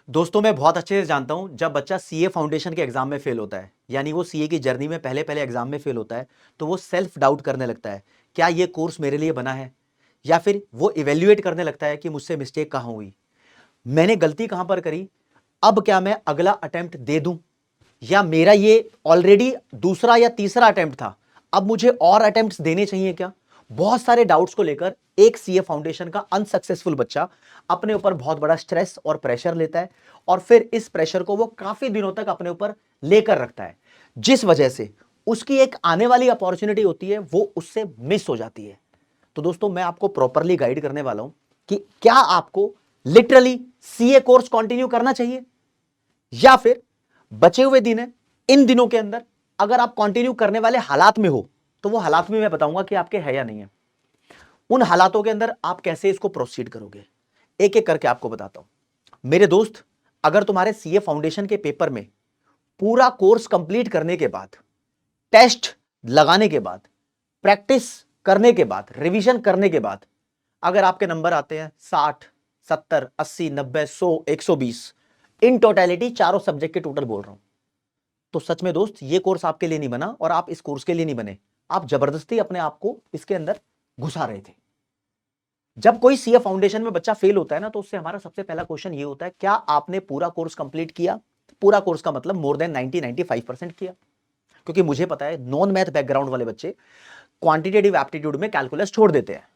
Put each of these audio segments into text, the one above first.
दोस्तों मैं बहुत अच्छे से जानता हूं जब बच्चा सीए फाउंडेशन के एग्जाम में फेल होता है, यानी वो सीए की जर्नी में पहले पहले एग्जाम में फेल होता है, तो वो सेल्फ डाउट करने लगता है क्या ये कोर्स मेरे लिए बना है, या फिर वो इवेल्युएट करने लगता है कि मुझसे मिस्टेक कहां हुई, मैंने गलती कहां पर करी, अब क्या मैं अगला अटेम्प्ट दे दूं, या मेरा ये ऑलरेडी दूसरा या तीसरा अटेम्प्ट था, अब मुझे और अटेम्प्ट्स देने चाहिए क्या। बहुत सारे डाउट्स को लेकर एक सीए फाउंडेशन का अनसक्सेसफुल बच्चा अपने ऊपर बहुत बड़ा स्ट्रेस और प्रेशर लेता है, और फिर इस प्रेशर को वो काफी दिनों तक अपने ऊपर लेकर रखता है, जिस वजह से उसकी एक आने वाली अपॉर्चुनिटी होती है वो उससे मिस हो जाती है। तो दोस्तों मैं आपको प्रॉपरली गाइड करने वाला हूं कि क्या आपको लिटरली सीए कोर्स कंटिन्यू करना चाहिए, या फिर बचे हुए दिन है, इन दिनों के अंदर अगर आप कंटिन्यू करने वाले हालात में हो तो वो हालात में मैं बताऊंगा कि आपके है या नहीं है। उन हालातों के अंदर आप कैसे इसको प्रोसीड करोगे, एक एक करके आपको बताता हूं। मेरे दोस्त, अगर तुम्हारे सीए फाउंडेशन के पेपर में पूरा कोर्स कंप्लीट करने के बाद, टेस्ट लगाने के बाद, प्रैक्टिस करने के बाद, रिवीजन करने के बाद अगर आपके नंबर आते हैं 60, 70, 80, 90, 100, 120, इन टोटलिटी चारों सब्जेक्ट के टोटल बोल रहा हूं, तो सच में दोस्त ये कोर्स आपके लिए नहीं बना, और आप इस कोर्स के लिए नहीं बने, आप जबरदस्ती अपने आप को इसके अंदर घुसा रहे थे। जब कोई सीए फाउंडेशन में बच्चा फेल होता है ना, तो उससे हमारा सबसे पहला क्वेश्चन ये होता है क्या आपने पूरा कोर्स कंप्लीट किया। पूरा कोर्स का मतलब मोर देन 90-95% किया, क्योंकि मुझे पता है नॉन मैथ बैकग्राउंड वाले बच्चे क्वांटिटेटिव एप्टीट्यूड में कैलकुलस छोड़ देते हैं,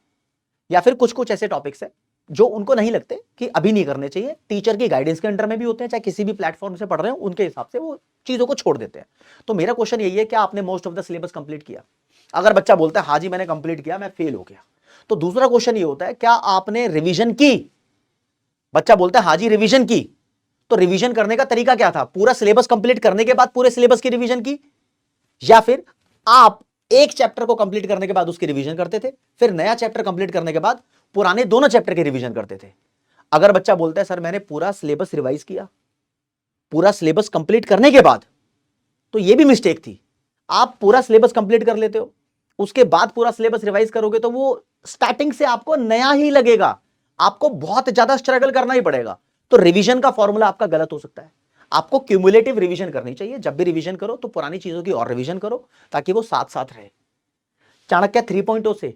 या फिर कुछ कुछ ऐसे टॉपिक्स है जो उनको नहीं लगते कि अभी नहीं करने चाहिए, टीचर की गाइडेंस के अंडर में भी होते हैं, चाहे किसी भी प्लेटफॉर्म से पढ़ रहे हो उनके हिसाब से वो चीजों को छोड़ देते हैं। तो मेरा क्वेश्चन यही है क्या आपने most of the syllabus complete किया। अगर बच्चा बोलता है हाँ जी मैंने कंप्लीट किया, मैं फेल हो गया, तो दूसरा क्वेश्चन ये होता है क्या आपने रिवीजन की। बच्चा बोलता है हाँ जी रिवीजन की, तो रिवीजन करने का तरीका क्या था, पूरा सिलेबस कंप्लीट करने के बाद पूरे सिलेबस की रिवीजन की, या फिर आप एक चैप्टर को कंप्लीट करने के बाद उसकी रिवीजन करते थे, फिर नया चैप्टर कंप्लीट करने के बाद पुराने दोनों चैप्टर की रिवीजन करते थे। अगर बच्चा बोलता है सर मैंने पूरा सिलेबस रिवाइज किया पूरा सिलेबस कंप्लीट करने के बाद, तो यह भी मिस्टेक थी। आप पूरा सिलेबस कंप्लीट कर लेते हो, उसके बाद पूरा सिलेबस रिवाइज करोगे तो वो स्टार्टिंग से आपको नया ही लगेगा, आपको बहुत ज्यादा स्ट्रगल करना ही पड़ेगा। तो रिवीजन का फॉर्मूला आपका गलत हो सकता है। आपको क्यूमुलेटिव रिवीजन करनी चाहिए, जब भी रिवीजन करो तो पुरानी चीजों की और रिवीजन करो ताकि वो साथ साथ रहे। चाणक्य 3.0 से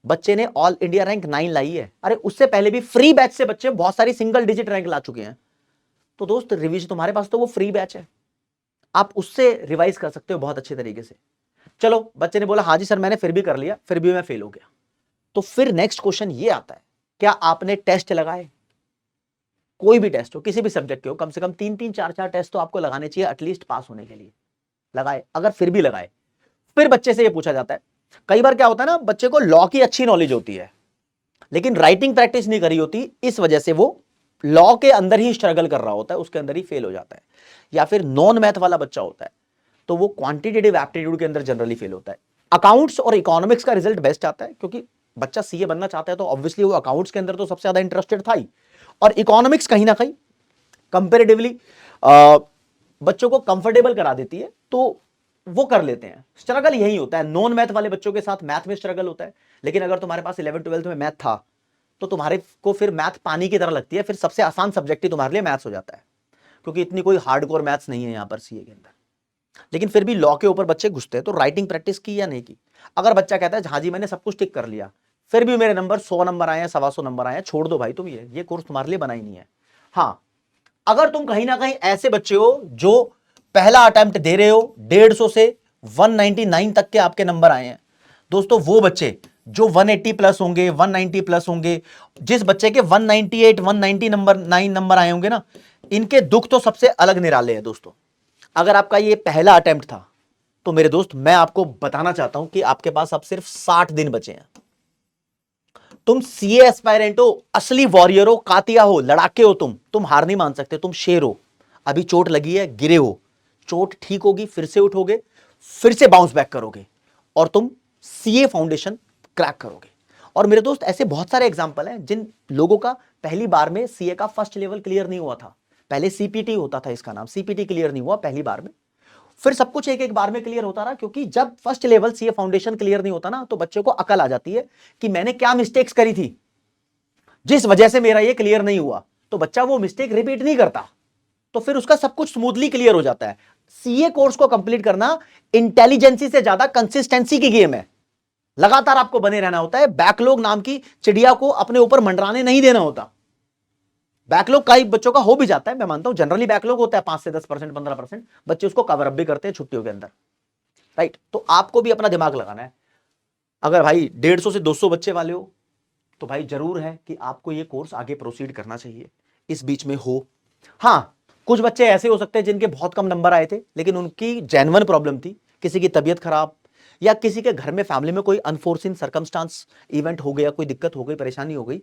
बच्चे ने ऑल इंडिया रैंक 9 लाई है, अरे उससे पहले भी फ्री बैच से बच्चे बहुत सारी सिंगल डिजिट रैंक ला चुके हैं। तो दोस्त रिवीजन तुम्हारे पास तो वो फ्री बैच है, आप उससे रिवाइज कर सकते हो बहुत अच्छे तरीके से। चलो बच्चे ने बोला हाँ जी सर मैंने फिर भी कर लिया, फिर भी मैं फेल हो गया, तो फिर नेक्स्ट क्वेश्चन ये आता है क्या आपने टेस्ट लगाए। कोई भी टेस्ट हो, किसी भी सब्जेक्ट के हो, कम से कम 3-3, 4-4 टेस्ट तो आपको लगाने चाहिए एटलीस्ट पास होने के लिए। लगाए, अगर फिर भी लगाए, फिर बच्चे से ये पूछा जाता है, कई बार क्या होता है ना, बच्चे को लॉ की अच्छी नॉलेज होती है लेकिन राइटिंग प्रैक्टिस नहीं करी होती, इस वजह से वो लॉ के अंदर ही स्ट्रगल कर रहा होता है, उसके अंदर ही फेल हो जाता है। या फिर नॉन मैथ वाला बच्चा होता है तो वो क्वांटिटेटिव एप्टीट्यूड के अंदर जनरली फेल होता है। अकाउंट्स और इकोनॉमिक्स का रिजल्ट बेस्ट आता है, क्योंकि बच्चा सीए बनना चाहता है तो ऑब्वियसली वो अकाउंट्स के अंदर तो सबसे ज्यादा इंटरेस्टेड था ही, और इकोनॉमिक्स कहीं ना कहीं कंपेरेटिवली बच्चों को कंफर्टेबल करा देती है, तो वो कर लेते हैं। स्ट्रगल यही होता है, नॉन मैथ वाले बच्चों के साथ मैथ में स्ट्रगल होता है, लेकिन अगर तुम्हारे पास 11th-12th में मैथ था तो तुम्हारे को फिर मैथ पानी की तरह लगती है, फिर सबसे आसान सब्जेक्ट ही तुम्हारे लिए मैथ्स हो जाता है, क्योंकि इतनी कोई हार्डकोर मैथ्स नहीं है यहां पर सीए के अंदर। लेकिन फिर भी लॉ के ऊपर बच्चे घुसते हैं, तो राइटिंग प्रैक्टिस की या नहीं की। अगर बच्चा कहता है हाँ जी मैंने सब कुछ टिक कर लिया, फिर भी मेरे नंबर 100 नंबर आए हैं, 125 नंबर आए हैं, छोड़ दो भाई, तुम ये कोर्स तुम्हारे लिए बना ही नहीं है। हाँ, अगर तुम कहीं ना कहीं ऐसे बच्चे हो जो पहला अटेम्प्ट दे रहे हो, 150 से 199 तक के आपके नंबर आए हैं, दोस्तों वो बच्चे जो 180 प्लस होंगे, 190 प्लस होंगे, जिस बच्चे के 198, 190 नंबर 9 नंबर आए होंगे ना, इनके दुख तो सबसे अलग निराले हैं दोस्तों। अगर आपका ये पहला अटेम्प्ट था तो मेरे दोस्त मैं आपको बताना चाहता हूं कि आपके पास अब सिर्फ 60 दिन बचे हैं। तुम सीए एस्पायरेंट हो, असली वॉरियर हो, कातिया हो, लड़ाके हो, तुम हार नहीं मान सकते, तुम शेर हो। अभी चोट लगी है, गिरे हो, चोट ठीक होगी, फिर से उठोगे, फिर से बाउंस बैक करोगे, और तुम सीए फाउंडेशन क्रैक करोगे। और मेरे दोस्त ऐसे बहुत सारे एग्जांपल हैं जिन लोगों का पहली बार में सीए का फर्स्ट लेवल क्लियर नहीं हुआ था। पहले सीपीटी होता था, इसका नाम सीपीटी क्लियर नहीं हुआ पहली बार में, फिर सब कुछ एक एक बार में क्लियर होता रहा, क्योंकि जब first level CA foundation clear नहीं होता ना, तो बच्चे को अकल आ जाती है कि मैंने क्या मिस्टेक्स करी थी जिस वजह से मेरा ये क्लियर नहीं हुआ, तो बच्चा वो मिस्टेक रिपीट नहीं करता। तो फिर उसका सब कुछ स्मूथली क्लियर हो जाता है। सीए कोर्स को कंप्लीट करना इंटेलिजेंसी से ज्यादा कंसिस्टेंसी की गेम है। लगातार आपको बने रहना होता है, बैकलॉग नाम की चिड़िया को अपने ऊपर मंडराने नहीं देना होता। बैकलॉग कई बच्चों का हो भी जाता है, मैं मानता हूं, जनरली बैकलॉग होता है 5 से 10%, 15%, बच्चे उसको कवर अप भी करते हैं छुट्टियों के अंदर, राइट। तो आपको भी अपना दिमाग लगाना है। अगर भाई 150 से 200 बच्चे वाले हो तो भाई जरूर है कि आपको ये कोर्स आगे प्रोसीड करना चाहिए। इस बीच में हो, हाँ, कुछ बच्चे ऐसे हो सकते हैं जिनके बहुत कम नंबर आए थे लेकिन उनकी जेन्युइन प्रॉब्लम थी, किसी की तबीयत खराब या किसी के घर में फैमिली में कोई अनफोर्सिन सर्कमस्टांस इवेंट हो गया, कोई दिक्कत हो गई, परेशानी हो गई,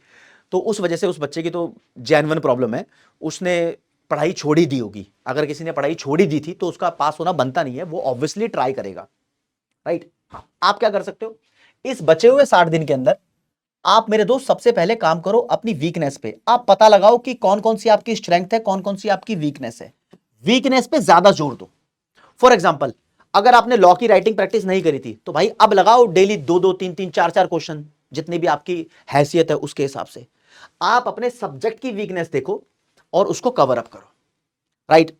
तो उस वजह से उस बच्चे की तो जेन्युइन प्रॉब्लम है, उसने पढ़ाई छोड़ ही दी होगी। अगर किसी ने पढ़ाई छोड़ ही दी थी तो उसका पास होना बनता नहीं है, वो ऑब्वियसली ट्राई करेगा, राइट। आप क्या कर सकते हो, इस बचे हुए 60 दिन के अंदर आप मेरे दोस्त सबसे पहले काम करो अपनी वीकनेस पे। आप पता लगाओ कि कौन कौन सी आपकी स्ट्रेंथ है, कौन कौन सी आपकी वीकनेस है। वीकनेस पे ज्यादा जोर दो। फॉर एग्जांपल, अगर आपने लॉ की राइटिंग प्रैक्टिस नहीं करी थी तो भाई अब लगाओ डेली 2-2, 3-3, 4-4 क्वेश्चन, जितनी भी आपकी हैसियत है उसके हिसाब से। आप अपने सब्जेक्ट की वीकनेस देखो और उसको कवर अप करो, राइट।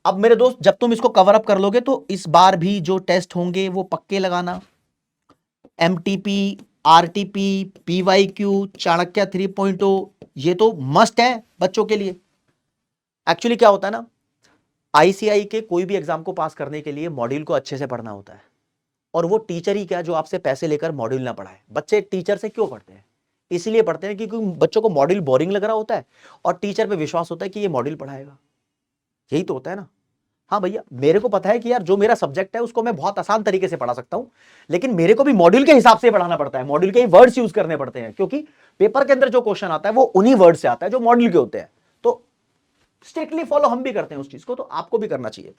अब मेरे दोस्त जब तुम इसको कवर अप कर लोगे तो इस बार भी जो टेस्ट होंगे वो पक्के लगाना। एमटीपी, आरटीपी, पीवाईक्यू, चाणक्य 3.0, ये तो मस्ट है बच्चों के लिए। एक्चुअली क्या होता है ना, आईसीआई के कोई भी एग्जाम को पास करने के लिए मॉड्यूल को अच्छे से पढ़ना होता है, और वो टीचर ही क्या जो आपसे पैसे लेकर मॉड्यूल ना पढ़ाए। बच्चे टीचर से क्यों पढ़ते हैं, इसीलिए पढ़ते हैं क्योंकि बच्चों को मॉड्यूल बोरिंग लग रहा होता है और टीचर पे विश्वास होता है कि ये मॉड्यूल पढ़ाएगा। यही तो होता है ना। हाँ भैया, मेरे को पता है कि यार जो मेरा सब्जेक्ट है उसको मैं बहुत आसान तरीके से पढ़ा सकता हूं, लेकिन मेरे को भी मॉड्यूल के हिसाब से पढ़ाना पड़ता है, मॉड्यूल के ही वर्ड्स यूज करने पड़ते हैं, क्योंकि पेपर के अंदर जो क्वेश्चन आता है वो उन्हीं वर्ड से आता है जो मॉड्यूल के होते हैं। तो स्ट्रिक्टली फॉलो हम भी करते हैं उस चीज को, तो आपको भी करना चाहिए।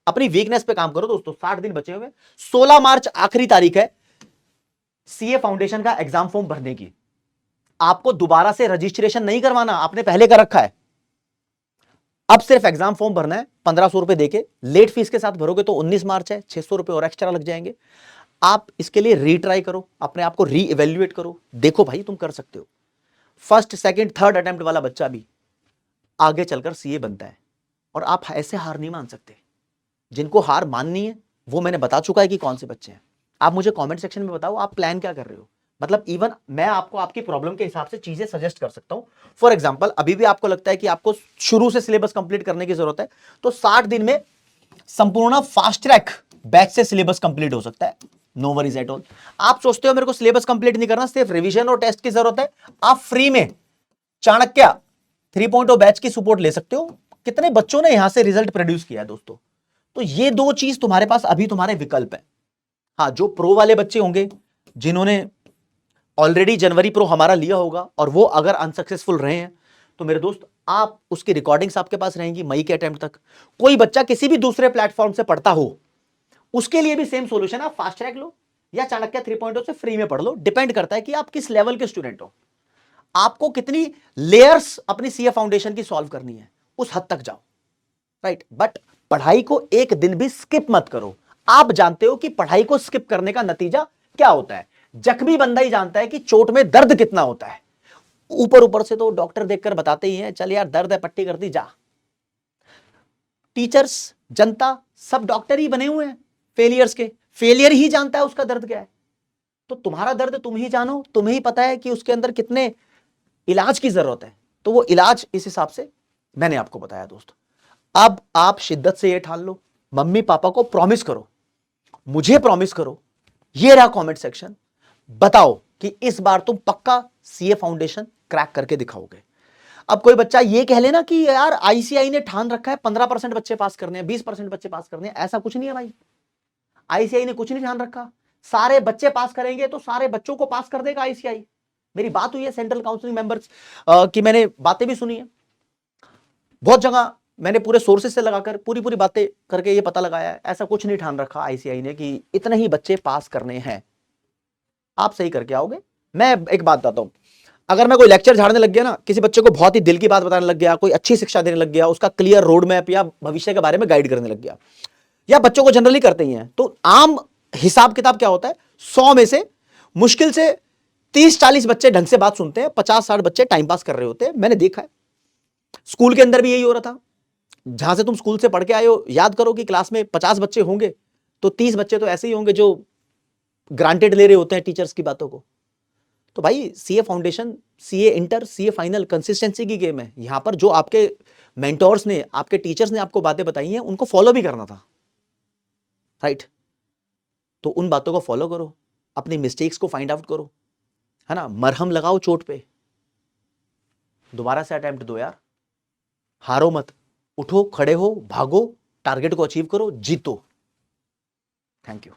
अपनी वीकनेस पे काम करो दोस्तों। 60 दिन बचे हुए, 16 मार्च आखिरी तारीख है सीए फाउंडेशन का एग्जाम फॉर्म भरने की। आपको दोबारा से रजिस्ट्रेशन नहीं करवाना, आपने पहले कर रखा है। अब सिर्फ एग्जाम फॉर्म भरना है 1500 रुपए देके, लेट फीस के साथ भरोगे तो 19 मार्च है, 600 रुपए और एक्स्ट्रा लग जाएंगे। आप इसके लिए रीट्राई करो, अपने आप को री इवेल्युएट करो, देखो भाई तुम कर सकते हो। फर्स्ट, सेकंड, थर्ड अटेम्प्ट वाला बच्चा भी आगे चलकर सीए बनता है, और आप ऐसे हार नहीं मान सकते। जिनको हार माननी है वो मैंने बता चुका है कि कौन से बच्चे हैं। आप मुझे कमेंट सेक्शन में बताओ आप प्लान क्या कर रहे हो। मतलब इवन मैं आपको आपकी प्रॉब्लम के हिसाब से चीजें सजेस्ट कर सकता हूं। फॉर एग्जांपल, अभी भी आपको लगता है कि आपको शुरू से सिलेबस कंप्लीट करने की जरूरत है, तो 60 दिन में संपूर्ण फास्ट ट्रैक बैच से सिलेबस कंप्लीट हो सकता है। No worries at all. आप सोचते हो मेरे को सिलेबस कंप्लीट नहीं करना, सिर्फ रिवीजन और टेस्ट की जरूरत है, आप फ्री में चाणक्य 3.0 बैच की सपोर्ट ले सकते हो। कितने बच्चों ने यहां से रिजल्ट प्रोड्यूस किया है दोस्तों। तो ये दो चीज तुम्हारे पास अभी तुम्हारे विकल्प है। हाँ, जो प्रो वाले बच्चे होंगे जिन्होंने ऑलरेडी जनवरी प्रो हमारा लिया होगा और वो अगर अनसक्सेसफुल रहे हैं, तो मेरे दोस्त आप उसकी रिकॉर्डिंग्स आपके पास रहेंगी मई के अटेम्प्ट तक। कोई बच्चा किसी भी दूसरे प्लेटफॉर्म से पढ़ता हो, उसके लिए भी सेम सोल्यूशन है, आप फास्ट ट्रैक लो या चाणक्य 3.0 से फ्री में पढ़ लो। डिपेंड करता है कि आप किस लेवल के स्टूडेंट हो, आपको कितनी लेयर्स अपनी सीए फाउंडेशन की सॉल्व करनी है, उस हद तक जाओ, राइट। बट पढ़ाई को एक दिन भी स्किप मत करो। आप जानते हो कि पढ़ाई को स्किप करने का नतीजा क्या होता है। जख्मी बंदा ही जानता है कि चोट में दर्द कितना होता है। ऊपर ऊपर से तो डॉक्टर देखकर बताते ही हैं, चल यार दर्द है, पट्टी कर दी जा। टीचर्स, जनता, सब डॉक्टर ही बने हुए हैं फेलियर्स के। फेलियर ही जानता है उसका दर्द क्या है। तो तुम्हारा दर्द तुम ही जानो, तुम्हें ही पता है कि उसके अंदर कितने इलाज की जरूरत है, तो वो इलाज इस हिसाब से मैंने आपको बताया दोस्त। अब आप शिद्दत से ये ठान लो, मम्मी पापा को प्रॉमिस करो, मुझे प्रॉमिस करो, ये रहा कमेंट सेक्शन, बताओ कि इस बार तुम पक्का सीए फाउंडेशन क्रैक करके दिखाओगे। अब कोई बच्चा ये कह लेना कि यार आईसीआई ने ठान रखा है 15% बच्चे पास करने हैं, 20% बच्चे पास करने हैं, ऐसा कुछ नहीं है भाई। आईसीआई ने कुछ नहीं ठान रखा। सारे बच्चे पास करेंगे तो सारे बच्चों को पास कर देगा आईसीआई। मेरी बात हुई है सेंट्रल काउंसिलिंग मेंबर्स की, मैंने बातें भी सुनी है बहुत जगह, मैंने पूरे सोर्सेस से लगाकर पूरी बातें करके ये पता लगाया है, ऐसा कुछ नहीं ठान रखा आईसीआई ने कि इतने ही बच्चे पास करने हैं। आप सही करके आओगे। मैं एक बात बताता हूं, अगर मैं कोई लेक्चर झाड़ने लग गया ना, किसी बच्चे को बहुत ही दिल की बात बताने लग गया, कोई अच्छी शिक्षा देने लग गया, उसका क्लियर रोड मैप या भविष्य के बारे में गाइड करने लग गया, या बच्चों को जनरली करते ही हैं, तो आम हिसाब किताब क्या होता है, 100 में से मुश्किल से 30-40 बच्चे ढंग से बात सुनते हैं, 50-60 बच्चे टाइम पास कर रहे होते हैं। मैंने देखा है, स्कूल के अंदर भी यही हो रहा था। जहां से तुम स्कूल से पढ़ के आए हो, याद करो कि क्लास में 50 बच्चे होंगे तो 30 बच्चे तो ऐसे ही होंगे जो ग्रांटेड ले रहे होते हैं टीचर्स की बातों को। तो भाई CA foundation, CA inter, CA final consistency की गेम है। यहां पर जो आपके मेंटोर्स ने, आपके टीचर्स ने आपको बातें बताई हैं, उनको फॉलो भी करना था, राइट? तो उन बातों को फॉलो करो, अपनी मिस्टेक्स को फाइंड आउट करो, है ना? मरहम लगाओ चोट पे, दोबारा से अटेम्प्ट दो यार, हारो मत, उठो, खड़े हो, भागो, टारगेट को अचीव करो, जीतो। Thank you.